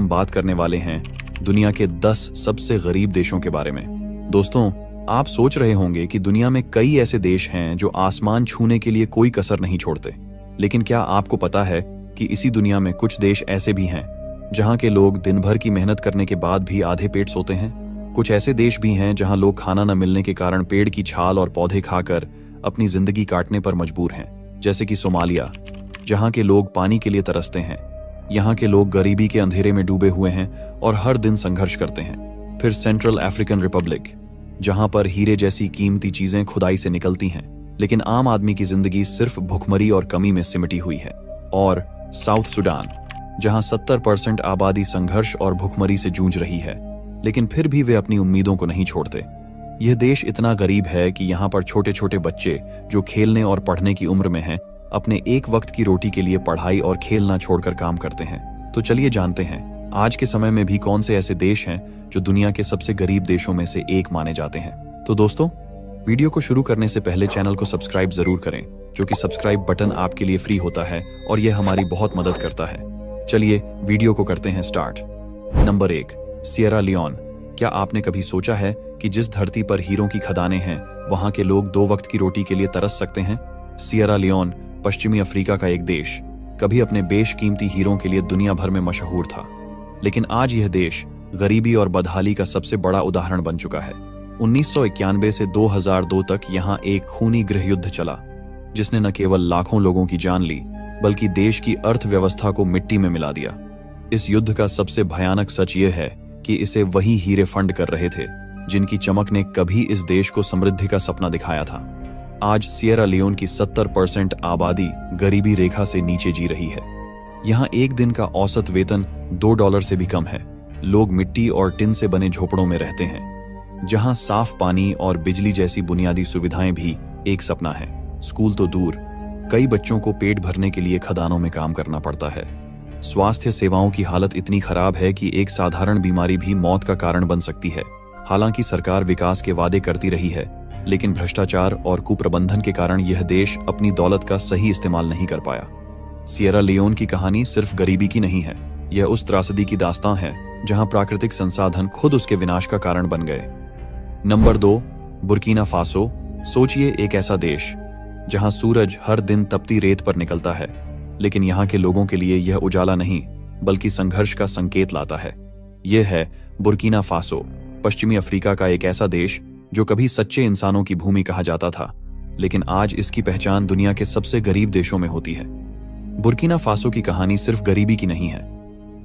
हम बात करने वाले हैं दुनिया के 10 सबसे गरीब देशों के बारे में। दोस्तों, आप सोच रहे होंगे कि दुनिया में कई ऐसे देश हैं जो आसमान छूने के लिए कोई कसर नहीं छोड़ते, लेकिन क्या आपको पता है कि इसी दुनिया में कुछ देश ऐसे भी हैं जहां के लोग दिन भर की मेहनत करने के बाद भी आधे पेट सोते हैं। कुछ ऐसे देश भी हैं जहां लोग खाना न मिलने के कारण पेड़ की छाल और पौधे खाकर अपनी जिंदगी काटने पर मजबूर हैं, जैसे कि सोमालिया, जहां के लोग पानी के लिए तरसते हैं। यहाँ के लोग गरीबी के अंधेरे में डूबे हुए हैं और हर दिन संघर्ष करते हैं। फिर सेंट्रल अफ्रीकन रिपब्लिक, जहां पर हीरे जैसी कीमती चीजें खुदाई से निकलती हैं, लेकिन आम आदमी की जिंदगी सिर्फ भुखमरी और कमी में सिमटी हुई है। और साउथ सुडान, जहां 70% आबादी संघर्ष और भुखमरी से जूझ रही है, लेकिन फिर भी वे अपनी उम्मीदों को नहीं छोड़ते। यह देश इतना गरीब है कि यहाँ पर छोटे छोटे बच्चे जो खेलने और पढ़ने की उम्र में हैं, अपने एक वक्त की रोटी के लिए पढ़ाई और खेलना छोड़कर काम करते हैं। तो चलिए जानते हैं आज के समय में भी कौन से ऐसे देश हैं जो दुनिया के सबसे गरीब देशों में से एक माने जाते हैं। तो दोस्तों, वीडियो को शुरू करने से पहले चैनल को सब्सक्राइब जरूर करें, जो कि सब्सक्राइब बटन आपके लिए फ्री होता है और यह हमारी बहुत मदद करता है। चलिए वीडियो को करते हैं स्टार्ट। Number 1, Sierra Leone. क्या आपने कभी सोचा है कि जिस धरती पर हीरों की खदानें हैं, वहां के लोग 2 वक्त की रोटी के लिए तरस सकते हैं? सिएरा लियोन पश्चिमी अफ्रीका का एक देश कभी अपने बेशकीमती हीरों के लिए दुनिया भर में मशहूर था, लेकिन आज यह देश गरीबी और बदहाली का सबसे बड़ा उदाहरण बन चुका है। 1991 से 2002 तक यहाँ एक खूनी गृहयुद्ध चला, जिसने न केवल लाखों लोगों की जान ली, बल्कि देश की अर्थव्यवस्था को मिट्टी में मिला दिया। इस युद्ध का सबसे भयानक सच यह है कि इसे वही हीरे फंड कर रहे थे जिनकी चमक ने कभी इस देश को समृद्धि का सपना दिखाया था। आज सिएरा लियोन की 70% आबादी गरीबी रेखा से नीचे जी रही है। यहाँ एक दिन का औसत वेतन $2 से भी कम है। लोग मिट्टी और टिन से बने झोपड़ों में रहते हैं, जहाँ साफ पानी और बिजली जैसी बुनियादी सुविधाएं भी एक सपना है। स्कूल तो दूर, कई बच्चों को पेट भरने के लिए खदानों में काम करना पड़ता है। स्वास्थ्य सेवाओं की हालत इतनी खराब है कि एक साधारण बीमारी भी मौत का कारण बन सकती है। हालांकि सरकार विकास के वादे करती रही है, लेकिन भ्रष्टाचार और कुप्रबंधन के कारण यह देश अपनी दौलत का सही इस्तेमाल नहीं कर पाया। सिएरा लियोन की कहानी सिर्फ गरीबी की नहीं है, यह उस त्रासदी की दास्तां है जहां प्राकृतिक संसाधन खुद उसके विनाश का कारण बन गए। Number 2, Burkina Faso. सोचिए, एक ऐसा देश जहां सूरज हर दिन तपती रेत पर निकलता है, लेकिन यहाँ के लोगों के लिए यह उजाला नहीं बल्कि संघर्ष का संकेत लाता है। यह है बुर्किना फासो, पश्चिमी अफ्रीका का एक ऐसा देश जो कभी सच्चे इंसानों की भूमि कहा जाता था, लेकिन आज इसकी पहचान दुनिया के सबसे गरीब देशों में होती है। बुर्किना फासो की कहानी सिर्फ गरीबी की नहीं है,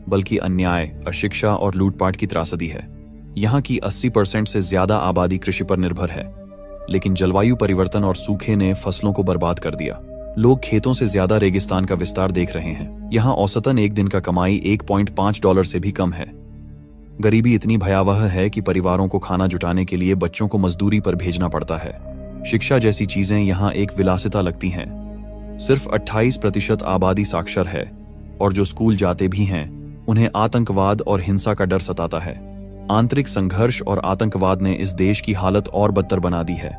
बल्कि अन्याय, अशिक्षा और लूटपाट की त्रासदी है। यहाँ की 80% से ज्यादा आबादी कृषि पर निर्भर है, लेकिन जलवायु परिवर्तन और सूखे ने फसलों को बर्बाद कर दिया। लोग खेतों से ज्यादा रेगिस्तान का विस्तार देख रहे हैं। यहाँ औसतन एक दिन का कमाई $1.5 से भी कम है। गरीबी इतनी भयावह है कि परिवारों को खाना जुटाने के लिए बच्चों को मजदूरी पर भेजना पड़ता है। शिक्षा जैसी चीजें यहाँ एक विलासिता लगती हैं। सिर्फ 28% आबादी साक्षर है, और जो स्कूल जाते भी हैं उन्हें आतंकवाद और हिंसा का डर सताता है। आंतरिक संघर्ष और आतंकवाद ने इस देश की हालत और बदतर बना दी है।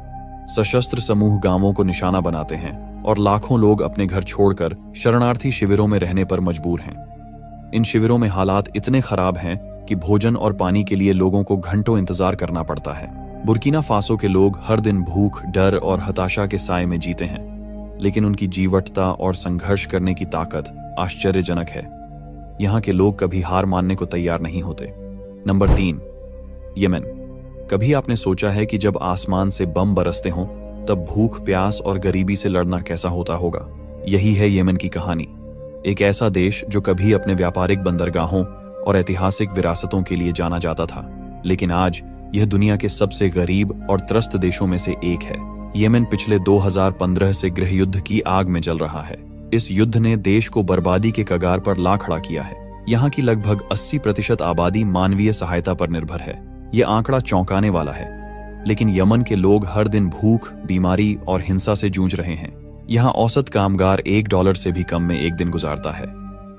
सशस्त्र समूह गांवों को निशाना बनाते हैं और लाखों लोग अपने घर छोड़कर शरणार्थी शिविरों में रहने पर मजबूर हैं। इन शिविरों में हालात इतने खराब हैं कि भोजन और पानी के लिए लोगों को घंटों इंतजार करना पड़ता है। बुर्किना फासो के लोग हर दिन भूख, डर और हताशा के साए में जीते हैं, लेकिन उनकी जीवटता और संघर्ष करने की ताकत आश्चर्यजनक है। यहाँ के लोग कभी हार मानने को तैयार नहीं होते। Number 3, Yemen. कभी आपने सोचा है कि जब आसमान से बम बरसते हों, तब भूख, प्यास और गरीबी से लड़ना कैसा होता होगा? यही है यमन की कहानी। एक ऐसा देश जो कभी अपने व्यापारिक बंदरगाहों और ऐतिहासिक विरासतों के लिए जाना जाता था, लेकिन आज यह दुनिया के सबसे गरीब और त्रस्त देशों में से एक है। यमन पिछले 2015 से गृहयुद्ध की आग में जल रहा है। इस युद्ध ने देश को बर्बादी के कगार पर ला खड़ा किया है। यहाँ की लगभग 80% आबादी मानवीय सहायता पर निर्भर है। यह आंकड़ा चौंकाने वाला है, लेकिन यमन के लोग हर दिन भूख, बीमारी और हिंसा से जूझ रहे हैं। यहाँ औसत कामगार $1 से भी कम में एक दिन गुजारता है।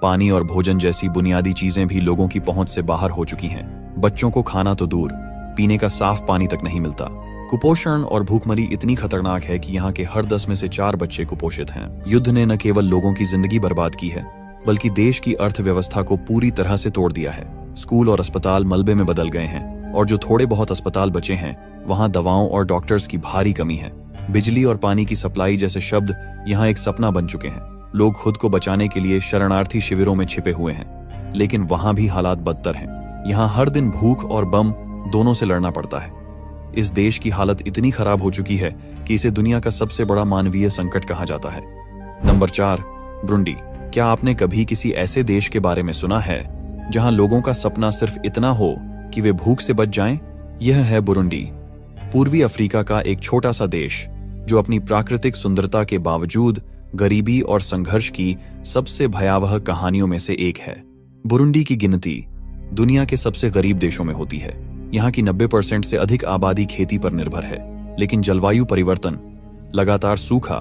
पानी और भोजन जैसी बुनियादी चीजें भी लोगों की पहुंच से बाहर हो चुकी हैं। बच्चों को खाना तो दूर, पीने का साफ पानी तक नहीं मिलता। कुपोषण और भूखमरी इतनी खतरनाक है कि यहाँ के हर 10 में से 4 बच्चे कुपोषित हैं। युद्ध ने न केवल लोगों की जिंदगी बर्बाद की है, बल्कि देश की अर्थव्यवस्था को पूरी तरह से तोड़ दिया है। स्कूल और अस्पताल मलबे में बदल गए हैं और जो थोड़े बहुत अस्पताल बचे हैं वहां दवाओं और डॉक्टर्स की भारी कमी है। बिजली और पानी की सप्लाई जैसे शब्द यहाँ एक सपना बन चुके हैं। लोग खुद को बचाने के लिए शरणार्थी शिविरों में छिपे हुए हैं, लेकिन वहां भी हालात बदतर हैं। यहाँ हर दिन भूख और बम दोनों से लड़ना पड़ता है। इस देश की हालत इतनी खराब हो चुकी है कि इसे दुनिया का सबसे बड़ा मानवीय संकट कहा जाता है। Number 4, Burundi. क्या आपने कभी किसी ऐसे देश के बारे में सुना है जहां लोगों का सपना सिर्फ इतना हो कि वे भूख से बच जाएं? यह है बुरुंडी, पूर्वी अफ्रीका का एक छोटा सा देश जो अपनी प्राकृतिक सुंदरता के बावजूद गरीबी और संघर्ष की सबसे भयावह कहानियों में से एक है। बुरुंडी की गिनती दुनिया के सबसे गरीब देशों में होती है। यहाँ की 90% से अधिक आबादी खेती पर निर्भर है, लेकिन जलवायु परिवर्तन, लगातार सूखा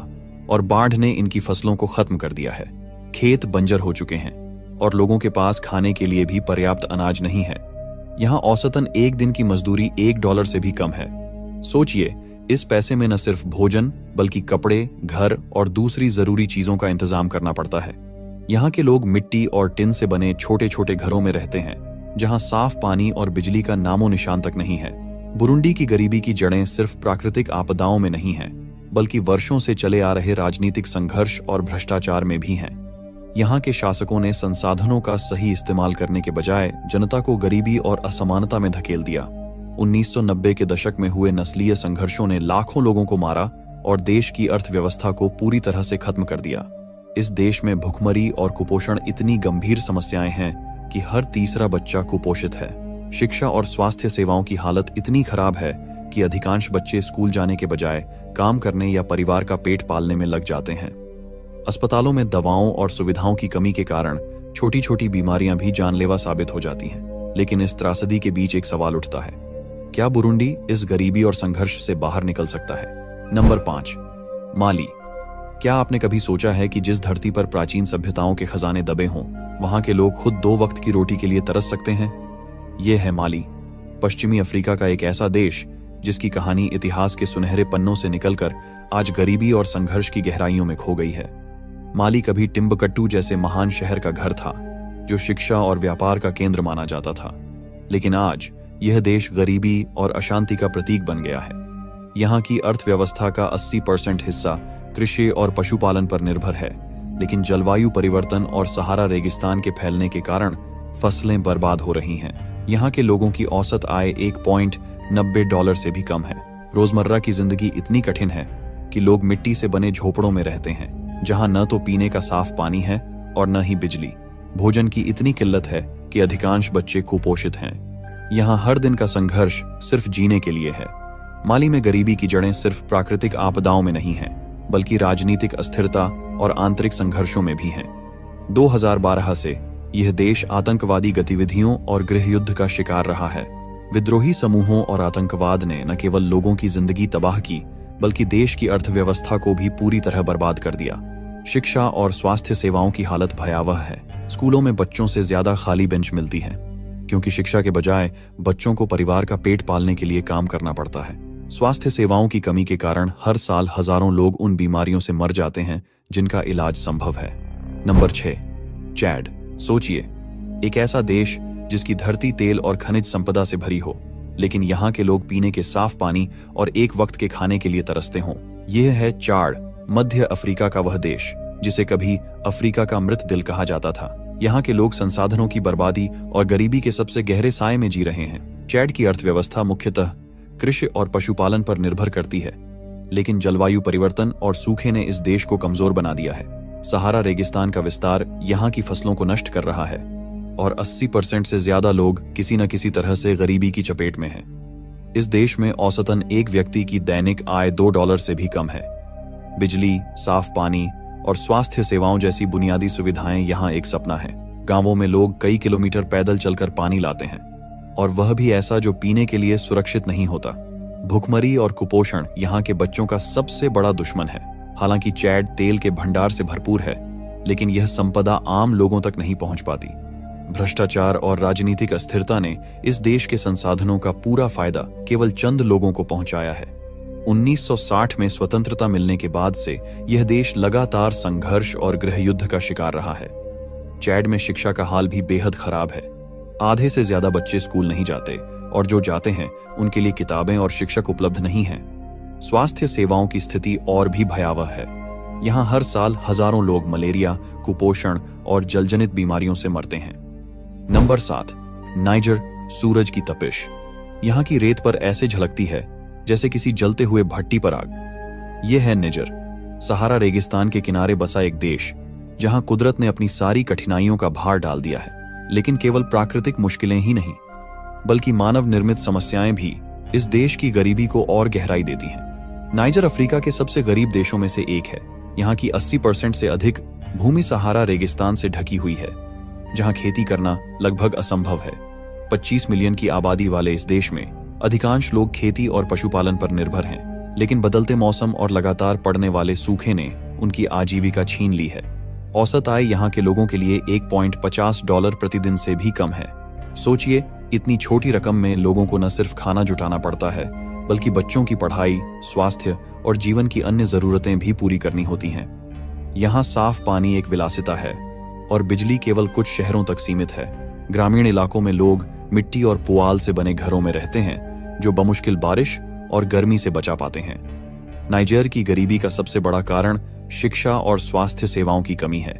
और बाढ़ ने इनकी फसलों को खत्म कर दिया है। खेत बंजर हो चुके हैं और लोगों के पास खाने के लिए भी पर्याप्त अनाज नहीं है। यहाँ औसतन एक दिन की मजदूरी $1 से भी कम है। सोचिए, इस पैसे में न सिर्फ भोजन बल्कि कपड़े, घर और दूसरी जरूरी चीजों का इंतजाम करना पड़ता है। यहाँ के लोग मिट्टी और टिन से बने छोटे छोटे घरों में रहते हैं, जहाँ साफ पानी और बिजली का नामो निशान तक नहीं है। बुरुंडी की गरीबी की जड़ें सिर्फ प्राकृतिक आपदाओं में नहीं हैं, बल्कि वर्षों से चले आ रहे राजनीतिक संघर्ष और भ्रष्टाचार में भी हैं। यहाँ के शासकों ने संसाधनों का सही इस्तेमाल करने के बजाय जनता को गरीबी और असमानता में धकेल दिया। 1990 के दशक में हुए नस्लीय संघर्षों ने लाखों लोगों को मारा और देश की अर्थव्यवस्था को पूरी तरह से खत्म कर दिया। इस देश में भुखमरी और कुपोषण इतनी गंभीर समस्याएं हैं कि हर तीसरा बच्चा कुपोषित है। शिक्षा और स्वास्थ्य सेवाओं की हालत इतनी खराब है कि अधिकांश बच्चे स्कूल जाने के बजाय काम करने या परिवार का पेट पालने में लग जाते हैं। अस्पतालों में दवाओं और सुविधाओं की कमी के कारण छोटी छोटी बीमारियां भी जानलेवा साबित हो जाती हैं। लेकिन इस त्रासदी के बीच एक सवाल उठता है, क्या बुरुंडी इस गरीबी और संघर्ष से बाहर निकल सकता है? नंबर 5, माली। क्या आपने कभी सोचा है कि जिस धरती पर प्राचीन सभ्यताओं के खजाने दबे हों, वहां के लोग खुद 2 वक्त की रोटी के लिए तरस सकते हैं? यह है माली, पश्चिमी अफ्रीका का एक ऐसा देश जिसकी कहानी इतिहास के सुनहरे पन्नों से निकलकर आज गरीबी और संघर्ष की गहराइयों में खो गई है। माली कभी टिम्बकट्टू जैसे महान शहर का घर था, जो शिक्षा और व्यापार का केंद्र माना जाता था। लेकिन आज यह देश गरीबी और अशांति का प्रतीक बन गया है। यहाँ की अर्थव्यवस्था का 80% हिस्सा कृषि और पशुपालन पर निर्भर है, लेकिन जलवायु परिवर्तन और सहारा रेगिस्तान के फैलने के कारण फसलें बर्बाद हो रही हैं। यहाँ के लोगों की औसत आय $1.90 से भी कम है। रोजमर्रा की जिंदगी इतनी कठिन है कि लोग मिट्टी से बने झोपड़ों में रहते हैं, जहाँ न तो पीने का साफ पानी है और न ही बिजली। भोजन की इतनी किल्लत है कि अधिकांश बच्चे कुपोषित हैं। यहाँ हर दिन का संघर्ष सिर्फ जीने के लिए है। माली में गरीबी की जड़ें सिर्फ प्राकृतिक आपदाओं में नहीं हैं, बल्कि राजनीतिक अस्थिरता और आंतरिक संघर्षों में भी हैं। 2012 से यह देश आतंकवादी गतिविधियों और गृह युद्ध का शिकार रहा है। विद्रोही समूहों और आतंकवाद ने न केवल लोगों की जिंदगी तबाह की, बल्कि देश की अर्थव्यवस्था को भी पूरी तरह बर्बाद कर दिया। शिक्षा और स्वास्थ्य सेवाओं की हालत भयावह है। स्कूलों में बच्चों से ज्यादा खाली बेंच मिलती है, क्योंकि शिक्षा के बजाय बच्चों को परिवार का पेट पालने के लिए काम करना पड़ता है। स्वास्थ्य सेवाओं की कमी के कारण हर साल हजारों लोग उन बीमारियों से मर जाते हैं जिनका इलाज संभव है। Number 6, Chad. सोचिए, एक ऐसा देश जिसकी धरती तेल और खनिज संपदा से भरी हो, लेकिन यहाँ के लोग पीने के साफ पानी और एक वक्त के खाने के लिए तरसते हों। यह है चाड, मध्य अफ्रीका का वह देश जिसे कभी अफ्रीका का मृत दिल कहा जाता था। यहाँ के लोग संसाधनों की बर्बादी और गरीबी के सबसे गहरे साए में जी रहे हैं। चैड की अर्थव्यवस्था मुख्यतः कृषि और पशुपालन पर निर्भर करती है, लेकिन जलवायु परिवर्तन और सूखे ने इस देश को कमजोर बना दिया है। सहारा रेगिस्तान का विस्तार यहाँ की फसलों को नष्ट कर रहा है और 80% से ज्यादा लोग किसी न किसी तरह से गरीबी की चपेट में हैं। इस देश में औसतन एक व्यक्ति की दैनिक आय $2 से भी कम है। बिजली, साफ पानी और स्वास्थ्य सेवाओं जैसी बुनियादी सुविधाएं यहाँ एक सपना है। गांवों में लोग कई किलोमीटर पैदल चलकर पानी लाते हैं, और वह भी ऐसा जो पीने के लिए सुरक्षित नहीं होता। भुखमरी और कुपोषण यहाँ के बच्चों का सबसे बड़ा दुश्मन है। हालांकि चैड तेल के भंडार से भरपूर है, लेकिन यह संपदा आम लोगों तक नहीं पहुंच पाती। भ्रष्टाचार और राजनीतिक अस्थिरता ने इस देश के संसाधनों का पूरा फायदा केवल चंद लोगों को पहुंचाया है। 1960 में स्वतंत्रता मिलने के बाद से यह देश लगातार संघर्ष और गृह युद्ध का शिकार रहा है। चैड में शिक्षा का हाल भी बेहद खराब है। आधे से ज्यादा बच्चे स्कूल नहीं जाते और जो जाते हैं उनके लिए किताबें और शिक्षक उपलब्ध नहीं हैं। स्वास्थ्य सेवाओं की स्थिति और भी भयावह है। यहाँ हर साल हजारों लोग मलेरिया, कुपोषण और जलजनित बीमारियों से मरते हैं। नंबर 7, नाइजर, सूरज की तपिश। यहाँ की रेत पर ऐसे झलकती है जैसे किसी जलते हुए भट्टी पर आग। यह है निजर, सहारा रेगिस्तान के किनारे बसा एक देश जहां कुदरत ने अपनी सारी कठिनाइयों का भार डाल दिया है। लेकिन केवल प्राकृतिक मुश्किलें ही नहीं, बल्कि मानव निर्मित समस्याएं भी इस देश की गरीबी को और गहराई देती हैं। नाइजर अफ्रीका के सबसे गरीब देशों में से एक है। यहाँ की 80% से अधिक भूमि सहारा रेगिस्तान से ढकी हुई है, जहां खेती करना लगभग असंभव है। 25 मिलियन की आबादी वाले इस देश में अधिकांश लोग खेती और पशुपालन पर निर्भर हैं, लेकिन बदलते मौसम और लगातार पड़ने वाले सूखे ने उनकी आजीविका छीन ली है। औसत आय यहाँ के लोगों के लिए $1.50 प्रतिदिन से भी कम है। सोचिए, इतनी छोटी रकम में लोगों को न सिर्फ खाना जुटाना पड़ता है, बल्कि बच्चों की पढ़ाई, स्वास्थ्य और जीवन की अन्य जरूरतें भी पूरी करनी होती हैं। यहाँ साफ पानी एक विलासिता है और बिजली केवल कुछ शहरों तक सीमित है। ग्रामीण इलाकों में लोग मिट्टी और पुआल से बने घरों में रहते हैं, जो बमुश्किल बारिश और गर्मी से बचा पाते हैं। नाइजर की गरीबी का सबसे बड़ा कारण शिक्षा और स्वास्थ्य सेवाओं की कमी है।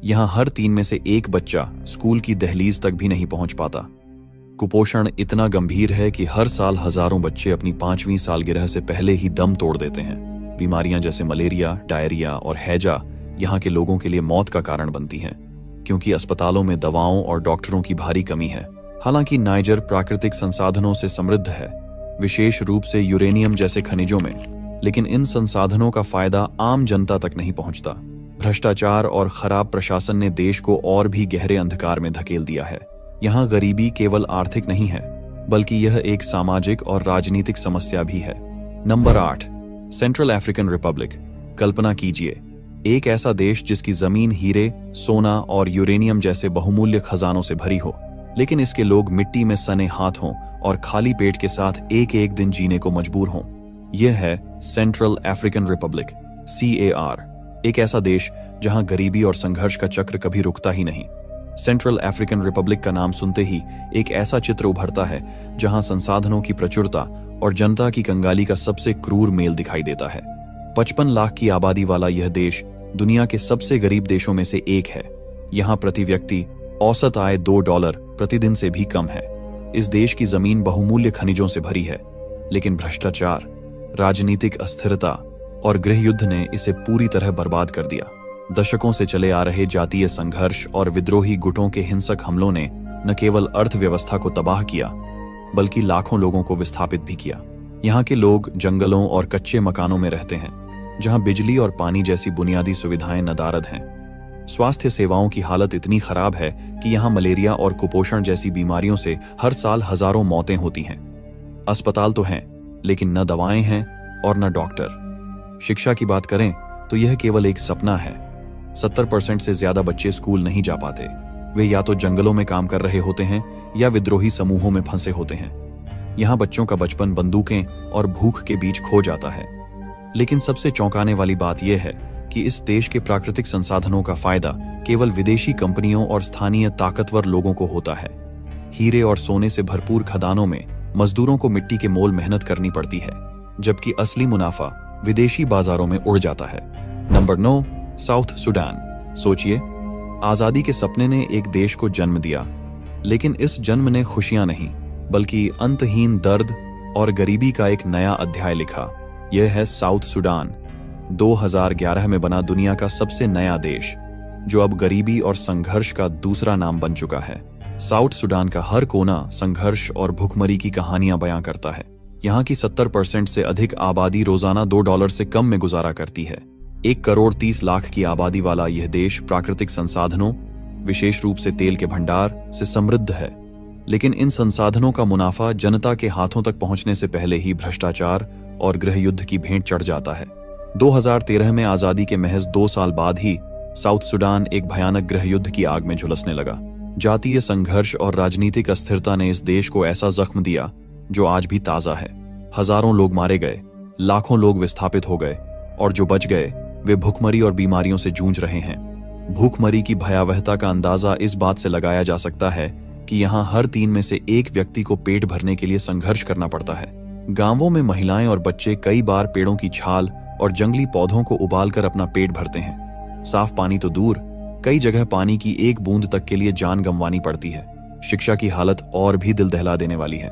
यहाँ हर 3 में से 1 बच्चा स्कूल की दहलीज तक भी नहीं पहुंच पाता। कुपोषण इतना गंभीर है कि हर साल हजारों बच्चे अपनी 5वीं सालगिरह से पहले ही दम तोड़ देते हैं। बीमारियां जैसे मलेरिया, डायरिया और हैजा यहाँ के लोगों के लिए मौत का कारण बनती हैं, क्योंकि अस्पतालों में दवाओं और डॉक्टरों की भारी कमी है। हालांकि नाइजर प्राकृतिक संसाधनों से समृद्ध है, विशेष रूप से यूरेनियम जैसे खनिजों में, लेकिन इन संसाधनों का फायदा आम जनता तक नहीं पहुंचता। भ्रष्टाचार और खराब प्रशासन ने देश को और भी गहरे अंधकार में धकेल दिया है। यहाँ गरीबी केवल आर्थिक नहीं है, बल्कि यह एक सामाजिक और राजनीतिक समस्या भी है। Number 8, Central African Republic. कल्पना कीजिए, एक ऐसा देश जिसकी जमीन हीरे, सोना और यूरेनियम जैसे बहुमूल्य खजानों से भरी हो, लेकिन इसके लोग मिट्टी में सने हाथों और खाली पेट के साथ एक एक दिन जीने को मजबूर हों। यह है सेंट्रल अफ्रीकन रिपब्लिक, CAR, एक ऐसा देश जहां गरीबी और संघर्ष का चक्र कभी रुकता ही नहीं। सेंट्रल अफ्रीकन रिपब्लिक का नाम सुनते ही एक ऐसा चित्र उभरता है जहां संसाधनों की प्रचुरता और जनता की कंगाली का सबसे क्रूर मेल दिखाई देता है। 55 लाख की आबादी वाला यह देश दुनिया के सबसे गरीब देशों में से एक है। यहाँ प्रति व्यक्ति औसत आय $2 प्रतिदिन से भी कम है। इस देश की जमीन बहुमूल्य खनिजों से भरी है, लेकिन भ्रष्टाचार, राजनीतिक अस्थिरता और गृह युद्ध ने इसे पूरी तरह बर्बाद कर दिया। दशकों से चले आ रहे जातीय संघर्ष और विद्रोही गुटों के हिंसक हमलों ने न केवल अर्थव्यवस्था को तबाह किया, बल्कि लाखों लोगों को विस्थापित भी किया। यहाँ के लोग जंगलों और कच्चे मकानों में रहते हैं, जहाँ बिजली और पानी जैसी बुनियादी सुविधाएं नदारद हैं। स्वास्थ्य सेवाओं की हालत इतनी खराब है कि यहाँ मलेरिया और कुपोषण जैसी बीमारियों से हर साल हजारों मौतें होती हैं। अस्पताल तो हैं, लेकिन न दवाएं हैं और न डॉक्टर। शिक्षा की बात करें तो यह केवल एक सपना है। 70% से ज्यादा बच्चे स्कूल नहीं जा पाते। वे या तो जंगलों में काम कर रहे होते हैं या विद्रोही समूहों में फंसे होते हैं। यहाँ बच्चों का बचपन बंदूकें और भूख के बीच खो जाता है। लेकिन सबसे चौंकाने वाली बात यह है कि इस देश के प्राकृतिक संसाधनों का फायदा केवल विदेशी कंपनियों और स्थानीय ताकतवर लोगों को होता है। हीरे और सोने से भरपूर खदानों में मजदूरों को मिट्टी के मोल मेहनत करनी पड़ती है, जबकि असली मुनाफा विदेशी बाजारों में उड़ जाता है। Number 9, south Sudan. सोचिए, आजादी के सपने ने एक देश को जन्म दिया, लेकिन इस जन्म ने खुशियां नहीं, बल्कि अंतहीन दर्द और गरीबी का एक नया अध्याय लिखा। यह है साउथ सुडान, 2011 में बना दुनिया का सबसे नया देश, जो अब गरीबी और संघर्ष का दूसरा नाम बन चुका है। साउथ सुडान का हर कोना संघर्ष और भुखमरी की कहानियां बयां करता है। यहाँ की 70% से अधिक आबादी रोजाना $2 से कम में गुजारा करती है। 1,30,00,000 की आबादी वाला यह देश प्राकृतिक संसाधनों, विशेष रूप से तेल के भंडार से समृद्ध है, लेकिन इन संसाधनों का मुनाफा जनता के हाथों तक पहुंचने से पहले ही भ्रष्टाचार और गृह युद्ध की भेंट चढ़ जाता है। 2013 में आजादी के महज 2 साल बाद ही साउथ सुडान एक भयानक गृह युद्ध की आग में झुलसने लगा। जातीय संघर्ष और राजनीतिक अस्थिरता ने इस देश को ऐसा जख्म दिया जो आज भी ताजा है। हजारों लोग मारे गए, लाखों लोग विस्थापित हो गए, और जो बच गए वे भुखमरी और बीमारियों से जूझ रहे हैं। भूखमरी की भयावहता का अंदाजा इस बात से लगाया जा सकता है कि यहाँ हर 3 में से 1 व्यक्ति को पेट भरने के लिए संघर्ष करना पड़ता है। गांवों में महिलाएं और बच्चे कई बार पेड़ों की छाल और जंगली पौधों को उबालकर अपना पेट भरते हैं। साफ पानी तो दूर, कई जगह पानी की एक बूंद तक के लिए जान गंवानी पड़ती है। शिक्षा की हालत और भी दिल दहला देने वाली है।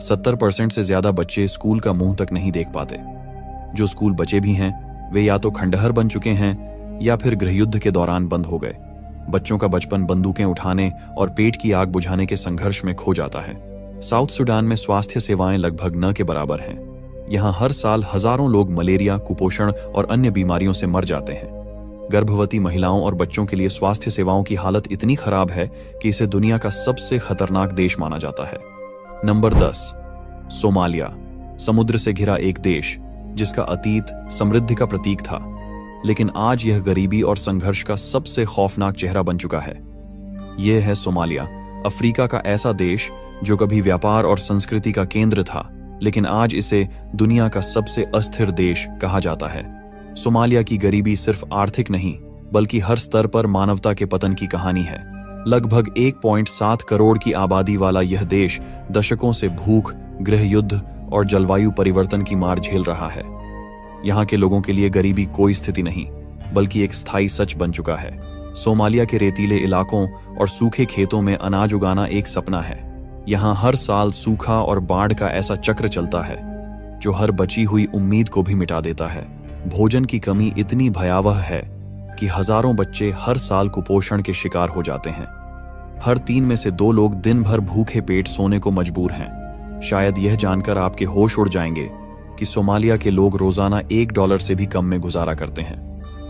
70% से ज्यादा बच्चे स्कूल का मुंह तक नहीं देख पाते। जो स्कूल बचे भी हैं वे या तो खंडहर बन चुके हैं या फिर गृहयुद्ध के दौरान बंद हो गए। बच्चों का बचपन बंदूकें उठाने और पेट की आग बुझाने के संघर्ष में खो जाता है। साउथ सुडान में स्वास्थ्य सेवाएं लगभग न के बराबर हैं। यहाँ हर साल हजारों लोग मलेरिया, कुपोषण और अन्य बीमारियों से मर जाते हैं। गर्भवती महिलाओं और बच्चों के लिए स्वास्थ्य सेवाओं की हालत इतनी खराब है कि इसे दुनिया का सबसे खतरनाक देश माना जाता है। Number 10, Somalia. समुद्र से घिरा एक देश जिसका अतीत समृद्धि का प्रतीक था, लेकिन आज यह गरीबी और संघर्ष का सबसे खौफनाक चेहरा बन चुका है। यह है सोमालिया, अफ्रीका का ऐसा देश जो कभी व्यापार और संस्कृति का केंद्र था, लेकिन आज इसे दुनिया का सबसे अस्थिर देश कहा जाता है। सोमालिया की गरीबी सिर्फ आर्थिक नहीं, बल्कि हर स्तर पर मानवता के पतन की कहानी है। लगभग 1.7 करोड़ की आबादी वाला यह देश दशकों से भूख, गृहयुद्ध और जलवायु परिवर्तन की मार झेल रहा है। यहाँ के लोगों के लिए गरीबी कोई स्थिति नहीं, बल्कि एक स्थायी सच बन चुका है। सोमालिया के रेतीले इलाकों और सूखे खेतों में अनाज उगाना एक सपना है। यहाँ हर साल सूखा और बाढ़ का ऐसा चक्र चलता है जो हर बची हुई उम्मीद को भी मिटा देता है। भोजन की कमी इतनी भयावह है कि हजारों बच्चे हर साल कुपोषण के शिकार हो जाते हैं। हर 3 में से 2 लोग दिन भर भूखे पेट सोने को मजबूर हैं। शायद यह जानकर आपके होश उड़ जाएंगे कि सोमालिया के लोग रोजाना $1 से भी कम में गुजारा करते हैं,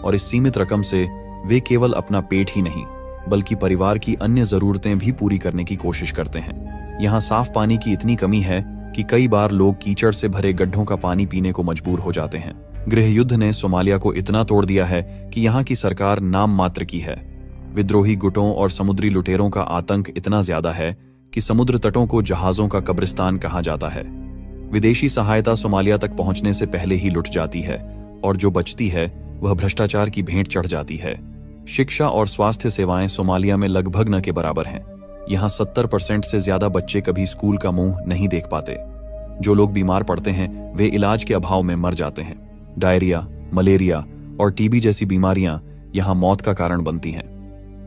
और इस सीमित रकम से वे केवल अपना पेट ही नहीं बल्कि परिवार की अन्य जरूरतें भी पूरी करने की कोशिश करते हैं। यहाँ साफ पानी की इतनी कमी है कि कई बार लोग कीचड़ से भरे गड्ढों का पानी पीने को मजबूर हो जाते हैं। गृहयुद्ध ने सोमालिया को इतना तोड़ दिया है कि यहाँ की सरकार नाम मात्र की है। विद्रोही गुटों और समुद्री लुटेरों का आतंक इतना ज्यादा है कि समुद्र तटों को जहाजों का कब्रिस्तान कहा जाता है। विदेशी सहायता सोमालिया तक पहुंचने से पहले ही लुट जाती है, और जो बचती है वह भ्रष्टाचार की भेंट चढ़ जाती है। शिक्षा और स्वास्थ्य सेवाएं सोमालिया में लगभग न के बराबर हैं। यहाँ 70% से ज्यादा बच्चे कभी स्कूल का मुंह नहीं देख पाते। जो लोग बीमार पड़ते हैं वे इलाज के अभाव में मर जाते हैं। डायरिया, मलेरिया और टीबी जैसी बीमारियां यहाँ मौत का कारण बनती हैं।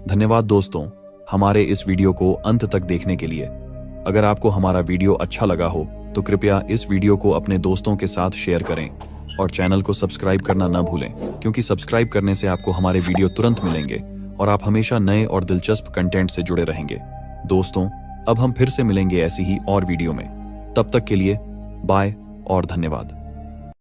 धन्यवाद दोस्तों, हमारे इस वीडियो को अंत तक देखने के लिए। अगर आपको हमारा वीडियो अच्छा लगा हो तो कृपया इस वीडियो को अपने दोस्तों के साथ शेयर करें और चैनल को सब्सक्राइब करना न भूलें, क्योंकि सब्सक्राइब करने से आपको हमारे वीडियो तुरंत मिलेंगे और आप हमेशा नए और दिलचस्प कंटेंट से जुड़े रहेंगे। दोस्तों, अब हम फिर से मिलेंगे ऐसी ही और वीडियो में। तब तक के लिए बाय और धन्यवाद।